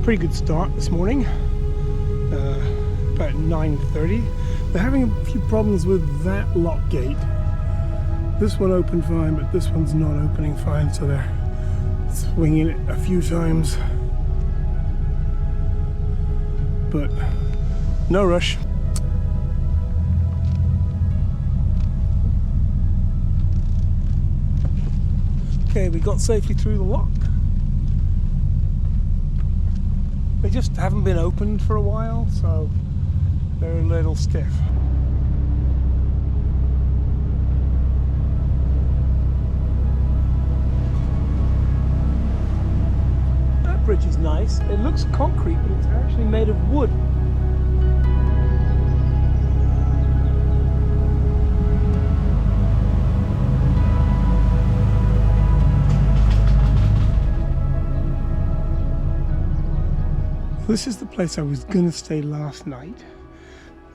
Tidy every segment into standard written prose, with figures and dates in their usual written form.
pretty good start this morning, about 9:30. They're having a few problems with that lock gate. This one opened fine, but this one's not opening fine, so they're swinging it a few times. But no rush. Okay, we got safely through the lock. They just haven't been opened for a while, so they're a little stiff. That bridge is nice. It looks concrete, but it's actually made of wood. This is the place I was gonna stay last night,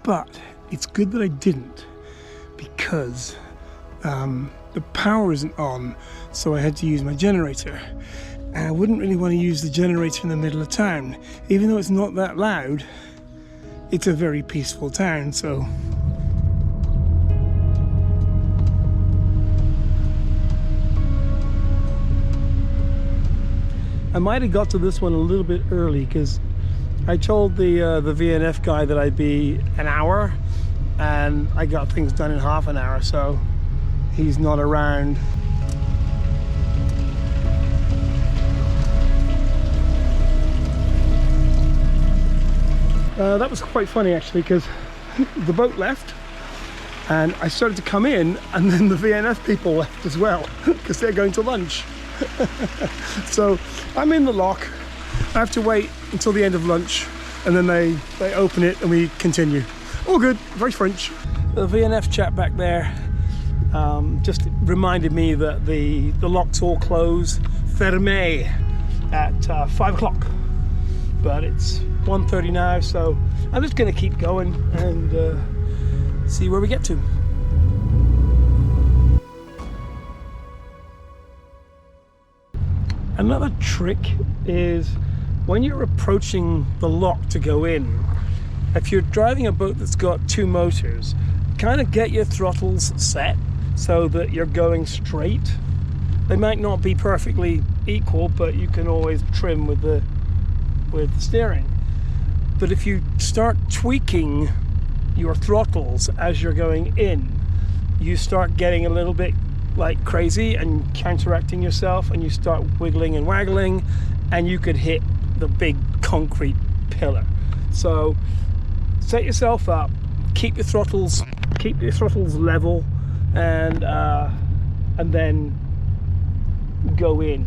but it's good that I didn't, because the power isn't on, so I had to use my generator. And I wouldn't really want to use the generator in the middle of town. Even though it's not that loud, it's a very peaceful town, so. I might have got to this one a little bit early, because I told the VNF guy that I'd be an hour, and I got things done in half an hour, so he's not around. That was quite funny actually, because the boat left and I started to come in, and then the VNF people left as well because they're going to lunch. So I'm in the lock. I have to wait until the end of lunch, and then they open it and we continue. All good, very French. The VNF chap back there just reminded me that the locks all close fermé at 5 o'clock, but it's 1:30 now, so I'm just going to keep going and see where we get to. Another trick is when you're approaching the lock to go in, if you're driving a boat that's got two motors, kind of get your throttles set so that you're going straight. They might not be perfectly equal, but you can always trim with the steering. But if you start tweaking your throttles as you're going in, you start getting a little bit like crazy and counteracting yourself, and you start wiggling and waggling, and you could hit the big concrete pillar. So set yourself up, keep your throttles level, and then go in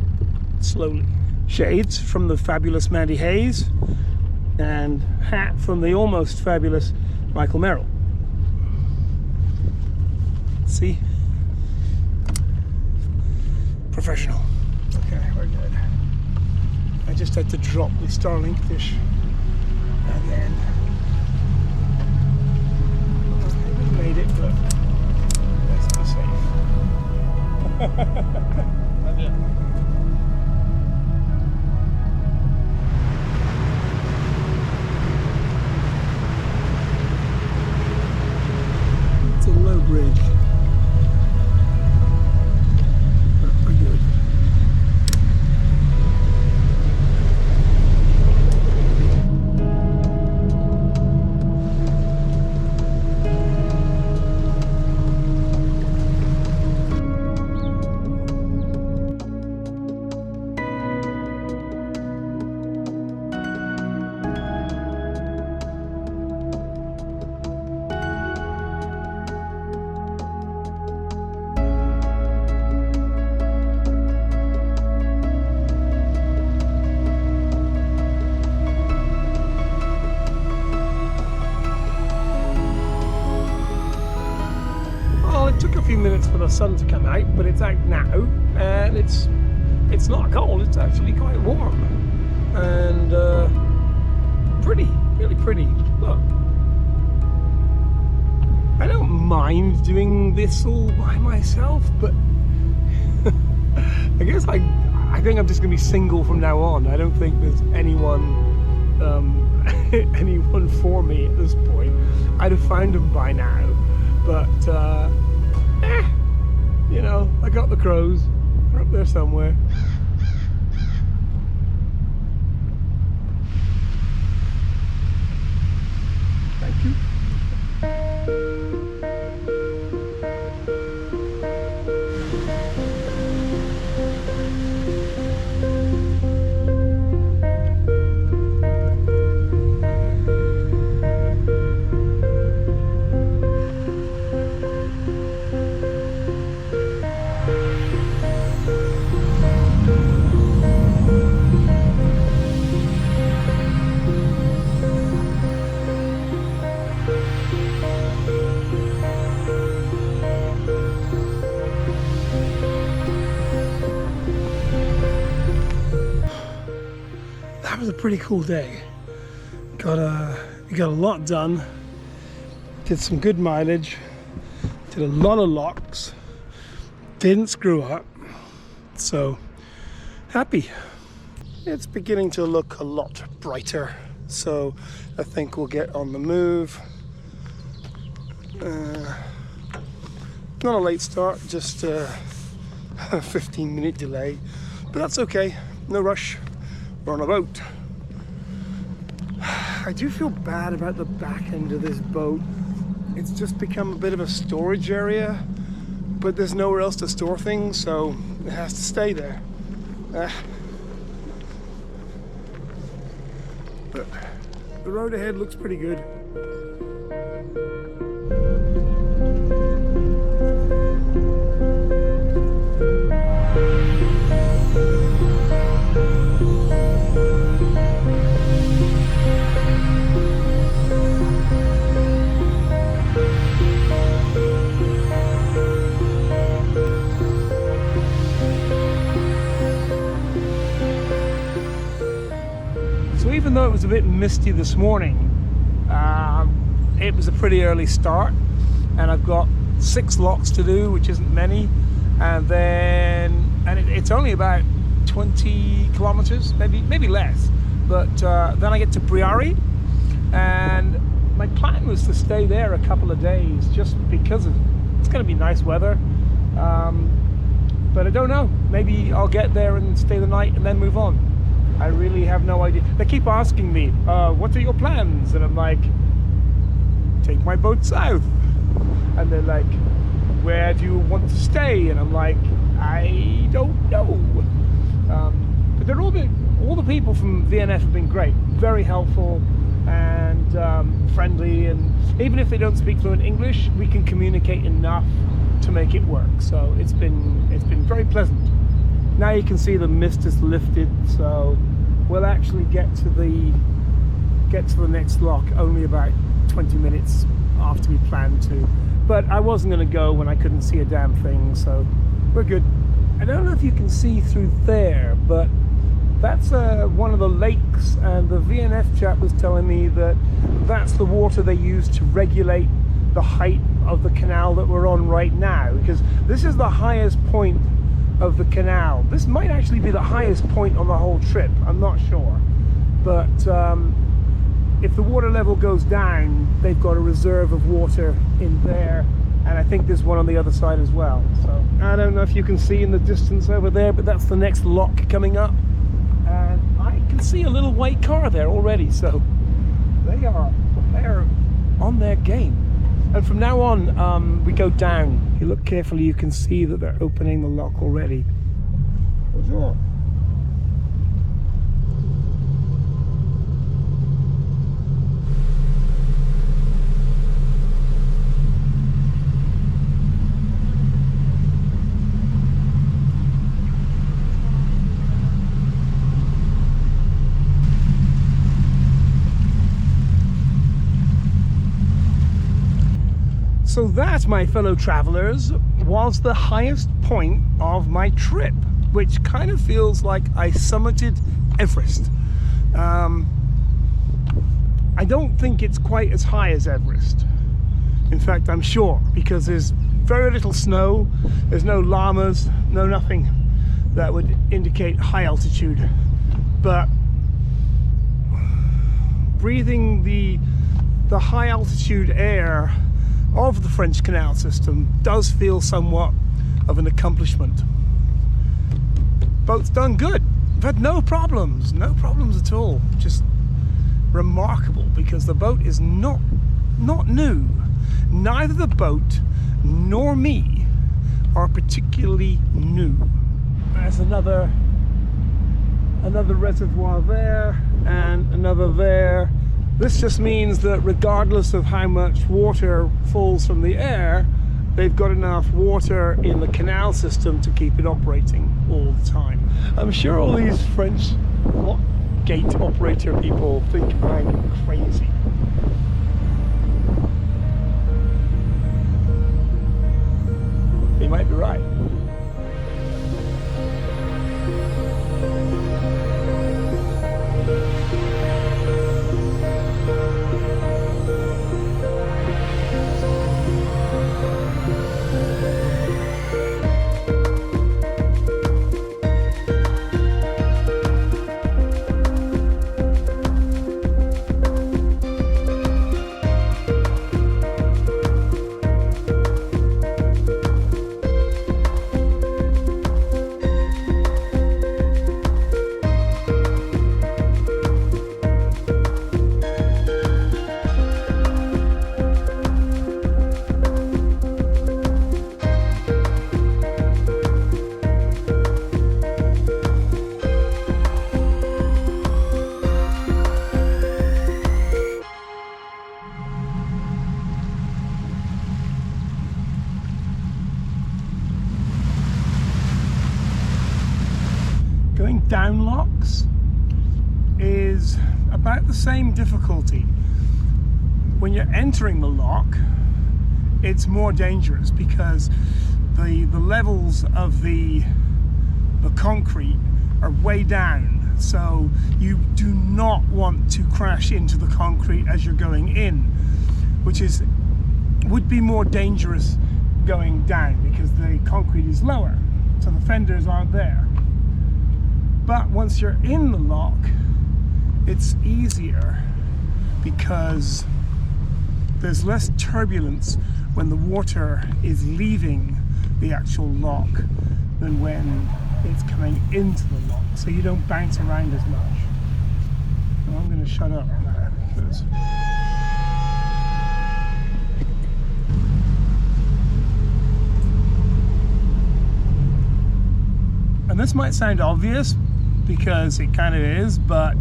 slowly. Shades from the fabulous Mandy Hayes, and hat from the almost fabulous Michael Merrill. See? Professional. Okay, we're good. I just had to drop the Starlink fish again. I made it, but let's be safe. Yeah. It's a low bridge. Few minutes for the sun to come out, but it's out now, and it's not cold, it's actually quite warm and pretty, really pretty. Look, I don't mind doing this all by myself, but I guess I think I'm just gonna be single from now on. I don't think there's anyone anyone for me at this point. I'd have found them by now, but you know, I got the crows. They're up there somewhere. Thank you. That was a pretty cool day. Got a lot done. Did some good mileage. Did a lot of locks. Didn't screw up. So happy. It's beginning to look a lot brighter. So I think we'll get on the move. Not a late start, just a 15-minute delay, but that's okay. No rush. We're on a boat. I do feel bad about the back end of this boat. It's just become a bit of a storage area, but there's nowhere else to store things, so it has to stay there. But the road ahead looks pretty good. Even though it was a bit misty this morning, it was a pretty early start, and I've got 6 locks to do, which isn't many, and it's only about 20 kilometers, maybe less, but then I get to Briare, and my plan was to stay there a couple of days just because it's going to be nice weather, but I don't know, maybe I'll get there and stay the night and then move on. I really have no idea. They keep asking me, what are your plans? And I'm like, take my boat south. And they're like, where do you want to stay? And I'm like, I don't know. But they're all the people from VNF have been great, very helpful and friendly. And even if they don't speak fluent English, we can communicate enough to make it work. So it's been very pleasant. Now you can see the mist is lifted, so we'll actually get to the next lock only about 20 minutes after we planned to. But I wasn't going to go when I couldn't see a damn thing, so we're good. I don't know if you can see through there, but that's one of the lakes, and the VNF chap was telling me that that's the water they use to regulate the height of the canal that we're on right now, because this is the highest point of the canal. This might actually be the highest point on the whole trip, I'm not sure, but if the water level goes down, they've got a reserve of water in there, and I think there's one on the other side as well. So I don't know if you can see in the distance over there, but that's the next lock coming up, and I can see a little white car there already, so they're on their game. And from now on, we go down. If you look carefully, you can see that they're opening the lock already. Bonjour. So that, my fellow travelers, was the highest point of my trip, which kind of feels like I summited Everest. I don't think it's quite as high as Everest. In fact, I'm sure, because there's very little snow, there's no llamas, no nothing that would indicate high altitude. But breathing the high altitude air of the French canal system does feel somewhat of an accomplishment. Boat's done good. I've had no problems at all. Just remarkable, because the boat is not new. Neither the boat nor me are particularly new. There's another reservoir there and another there. This just means that regardless of how much water falls from the air, they've got enough water in the canal system to keep it operating all the time. I'm sure all these French lock gate operator people think I'm crazy. They might be right. Going down locks is about the same difficulty. When you're entering the lock, it's more dangerous because the levels of the concrete are way down, so you do not want to crash into the concrete as you're going in, which would be more dangerous going down because the concrete is lower, so the fenders aren't there. But once you're in the lock, it's easier because there's less turbulence when the water is leaving the actual lock than when it's coming into the lock, so you don't bounce around as much. So I'm going to shut up now because and this might sound obvious because it kind of is, but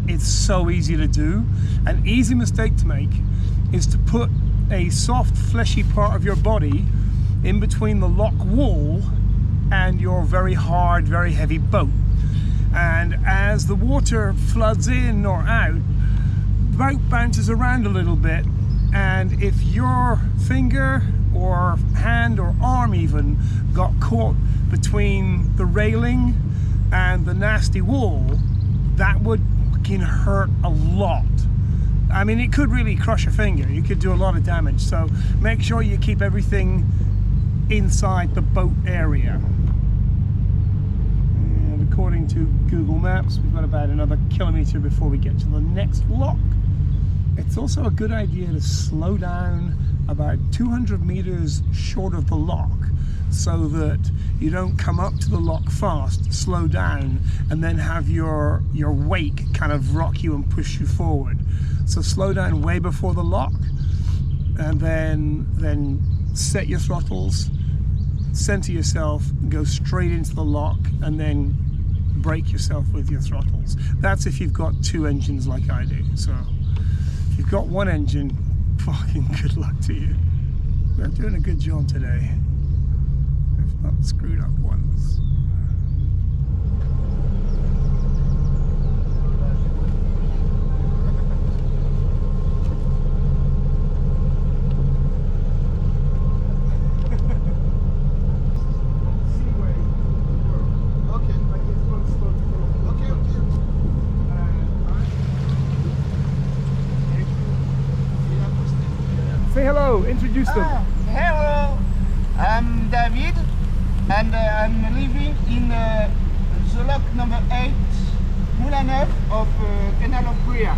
it's so easy to do. An easy mistake to make is to put a soft fleshy part of your body in between the lock wall and your very hard, very heavy boat. And as the water floods in or out, the boat bounces around a little bit, and if your finger or hand or arm even got caught between the railing and the nasty wall, that would can hurt a lot. I mean, it could really crush your finger. You could do a lot of damage, so make sure you keep everything inside the boat area. And according to Google Maps, we've got about another kilometer before we get to the next lock. It's also a good idea to slow down about 200 meters short of the lock, so that you don't come up to the lock fast, slow down, and then have your wake kind of rock you and push you forward. So slow down way before the lock, and then set your throttles, center yourself, go straight into the lock, and then brake yourself with your throttles. That's if you've got two engines like I do. So if you've got one engine, fucking good luck to you. We're doing a good job today. I've not screwed up once. Say hello, introduce them. Hello, I'm David, and I'm living in the lock number 8, Moulin Neuf of canal of Briare.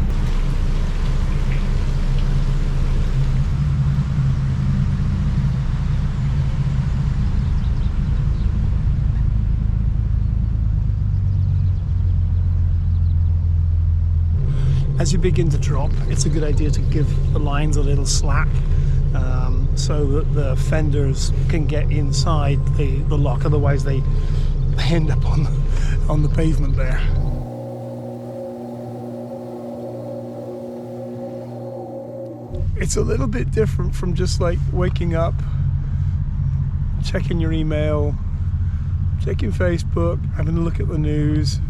as you begin to drop, it's a good idea to give the lines a little slack, so that the fenders can get inside the lock, otherwise they end up on the pavement there. It's a little bit different from just like waking up, checking your email, checking Facebook, having a look at the news,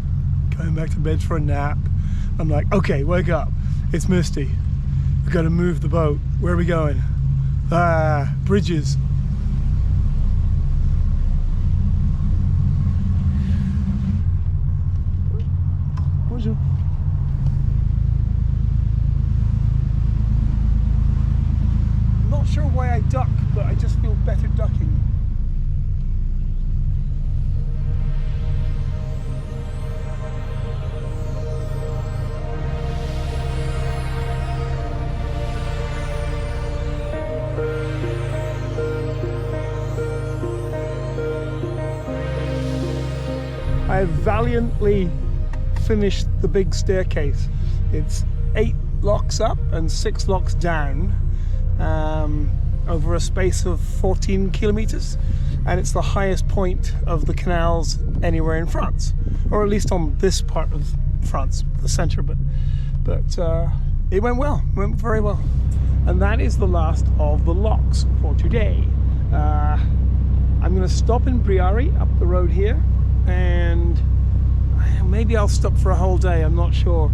going back to bed for a nap. I'm like, okay, wake up. It's misty. We've got to move the boat. Where are we going? Ah, bridges. Bonjour. Not sure why I duck, but I just feel better ducking. I valiantly finished the big staircase. It's 8 locks up and 6 locks down, over a space of 14 kilometers, and it's the highest point of the canals anywhere in France, or at least on this part of France, the center. But it went well, went very well, and that is the last of the locks for today. I'm going to stop in Briare up the road here, and maybe I'll stop for a whole day. I'm not sure.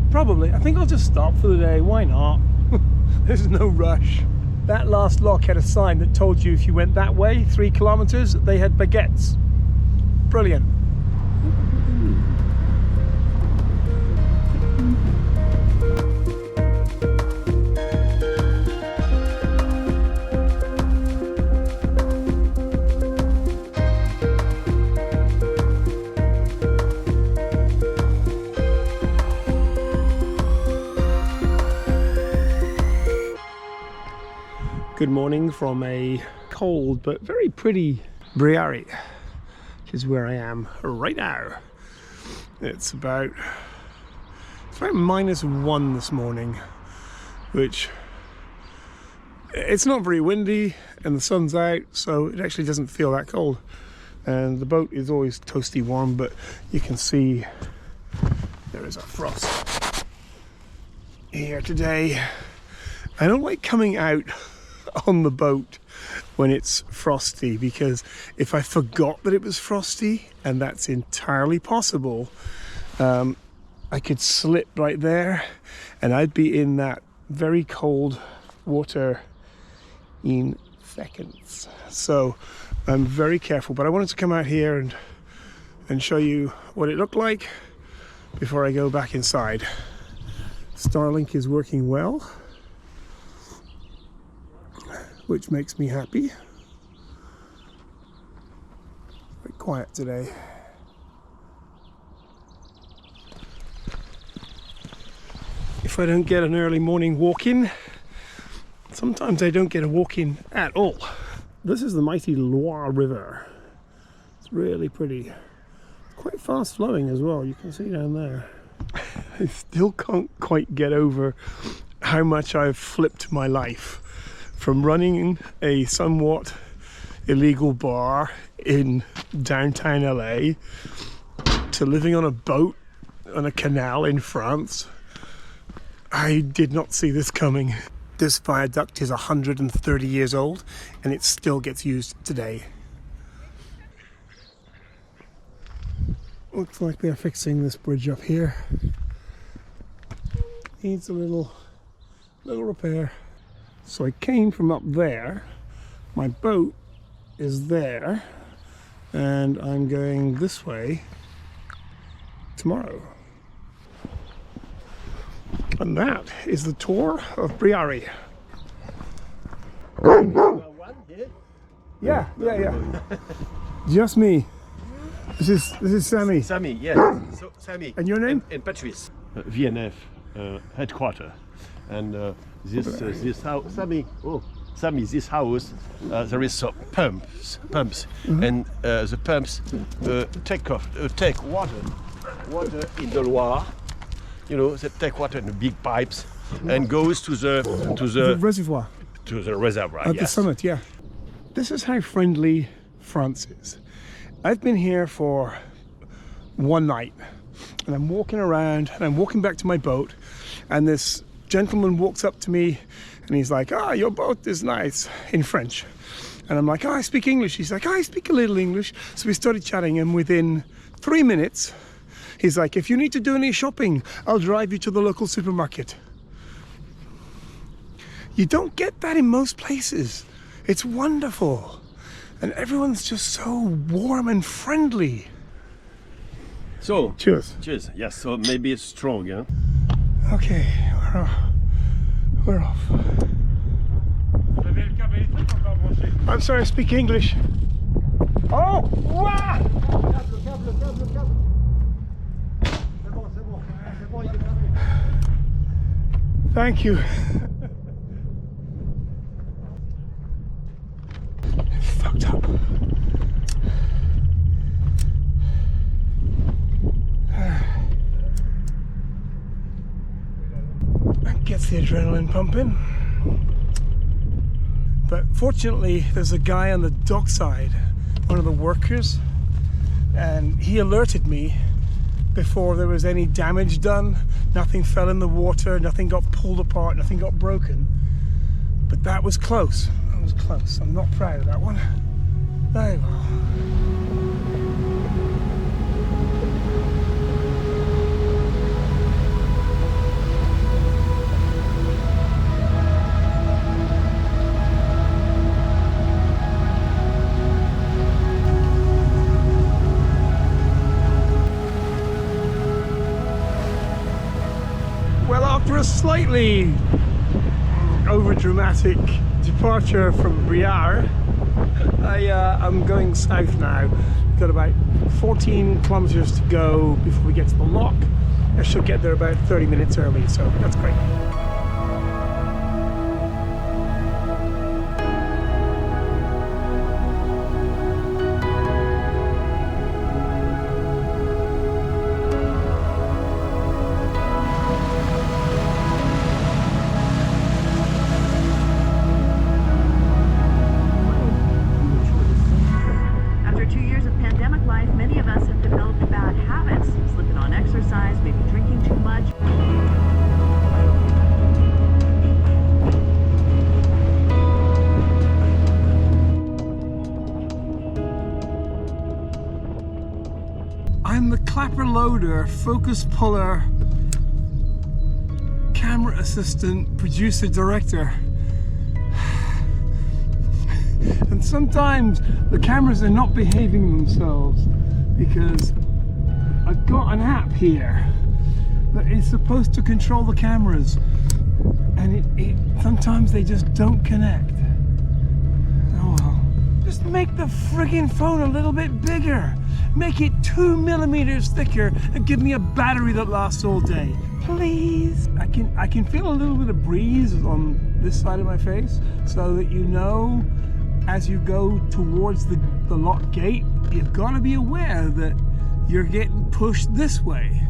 Probably. I think I'll just stop for the day. Why not? There's no rush. That last lock had a sign that told you if you went that way 3 kilometers, they had baguettes. Brilliant. Good morning from a cold but very pretty Briare, which is where I am right now. It's about -1 this morning, which it's not very windy and the sun's out, so it actually doesn't feel that cold. And the boat is always toasty warm, but you can see there is a frost here today. I don't like coming out on the boat when it's frosty, because if I forgot that it was frosty, and that's entirely possible, I could slip right there and I'd be in that very cold water in seconds. So I'm very careful, but I wanted to come out here and show you what it looked like before I go back inside. Starlink is working well, which makes me happy. Quite quiet today. If I don't get an early morning walk-in, sometimes I don't get a walk-in at all. This is the mighty Loire River. It's really pretty. It's quite fast flowing as well, you can see down there. I still can't quite get over how much I've flipped my life. From running a somewhat illegal bar in downtown LA to living on a boat on a canal in France. I did not see this coming. This viaduct is 130 years old and it still gets used today. Looks like they're fixing this bridge up here. Needs a little repair. So I came from up there, my boat is there, and I'm going this way tomorrow. And that is the tour of Briare. Yeah. Just me. This is Sammy. Sammy, yes. So, Sammy. And your name? And Patrice. VNF headquarters. And this house, Sammy. Oh, Sammy, this house. There is some pumps, and the pumps take water water in the Loire. You know, they take water in the big pipes and goes to the reservoir. To the reservoir. At Yes. the summit, yeah. This is how friendly France is. I've been here for one night, and I'm walking around, and I'm walking back to my boat, and this gentleman walks up to me, and he's like, "Ah, your boat is nice," in French. And I'm like, "Oh, I speak English." He's like, "I speak a little English." So we started chatting, and within 3 minutes, he's like, "If you need to do any shopping, I'll drive you to the local supermarket." You don't get that in most places. It's wonderful. And everyone's just so warm and friendly. So, Cheers. cheers. Yes, so maybe it's strong, yeah? Okay, we're off. I'm sorry, I speak English. Oh! Wow! Thank you. Fucked up. That gets the adrenaline pumping. But fortunately, there's a guy on the dockside, one of the workers, and he alerted me before there was any damage done. Nothing fell in the water, nothing got pulled apart, nothing got broken. But that was close. That was close. I'm not proud of that one. Very well. Well, after a slightly over-dramatic departure from Briare, I'm going south now. We've got about 14 kilometers to go before we get to the lock. I should get there about 30 minutes early, so that's great. I'm the clapper loader, focus puller, camera assistant, producer, director. And sometimes the cameras are not behaving themselves because I've got an app here that is supposed to control the cameras, and sometimes they just don't connect. Oh well. Just make the friggin' phone a little bit bigger. Make it 2 millimeters thicker and give me a battery that lasts all day. Please. I can feel a little bit of breeze on this side of my face, so that you know as you go towards the lock gate, you've got to be aware that you're getting pushed this way.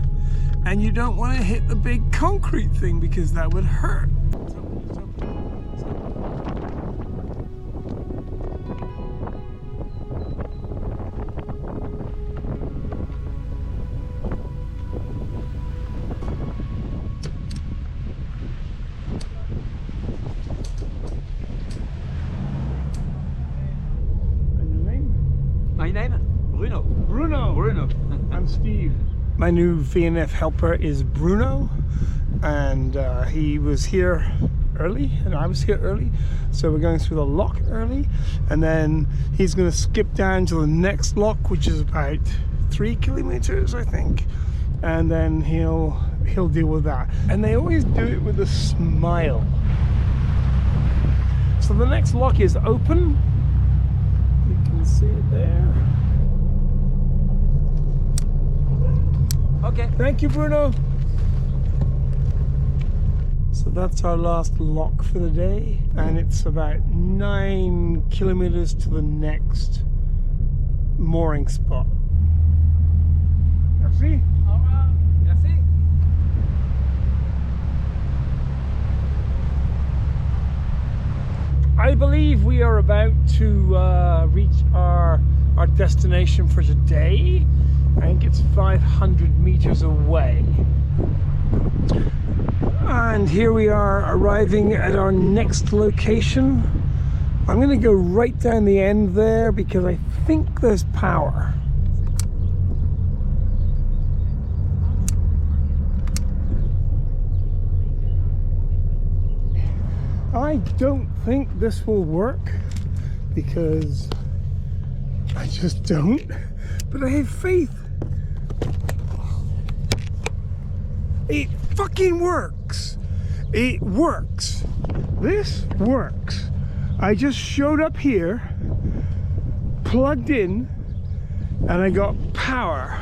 And you don't want to hit the big concrete thing because that would hurt. My name? Bruno. Bruno. I'm Steve. My new VNF helper is Bruno, and he was here early and I was here early, so we're going through the lock early, and then he's going to skip down to the next lock, which is about 3 kilometers I think, and then he'll deal with that. And they always do it with a smile. So the next lock is open. You can see it there. Okay. Thank you, Bruno. So that's our last lock for the day, and it's about 9 kilometers to the next mooring spot. Merci. All right. I believe we are about to reach our destination for today. I think it's 500 meters away. And here we are arriving at our next location. I'm going to go right down the end there because I think there's power. I don't think this will work because I just don't, but I have faith. It fucking works. It works. This works. I just showed up here, plugged in, and I got power.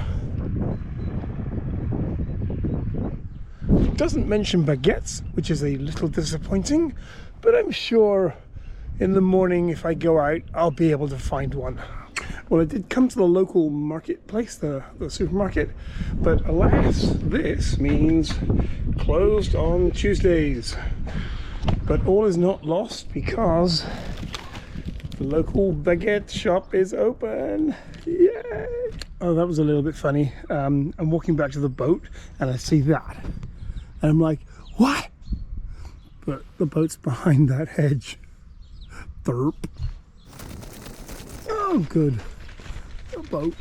It doesn't mention baguettes, which is a little disappointing, but I'm sure in the morning if I go out, I'll be able to find one. Well, I did come to the local marketplace, the supermarket, but alas, this means closed on Tuesdays. But all is not lost because the local baguette shop is open. Yay! Oh, that was a little bit funny. I'm walking back to the boat and I see that. And I'm like, what? But the boat's behind that hedge. Thurp. Oh, good. A boat.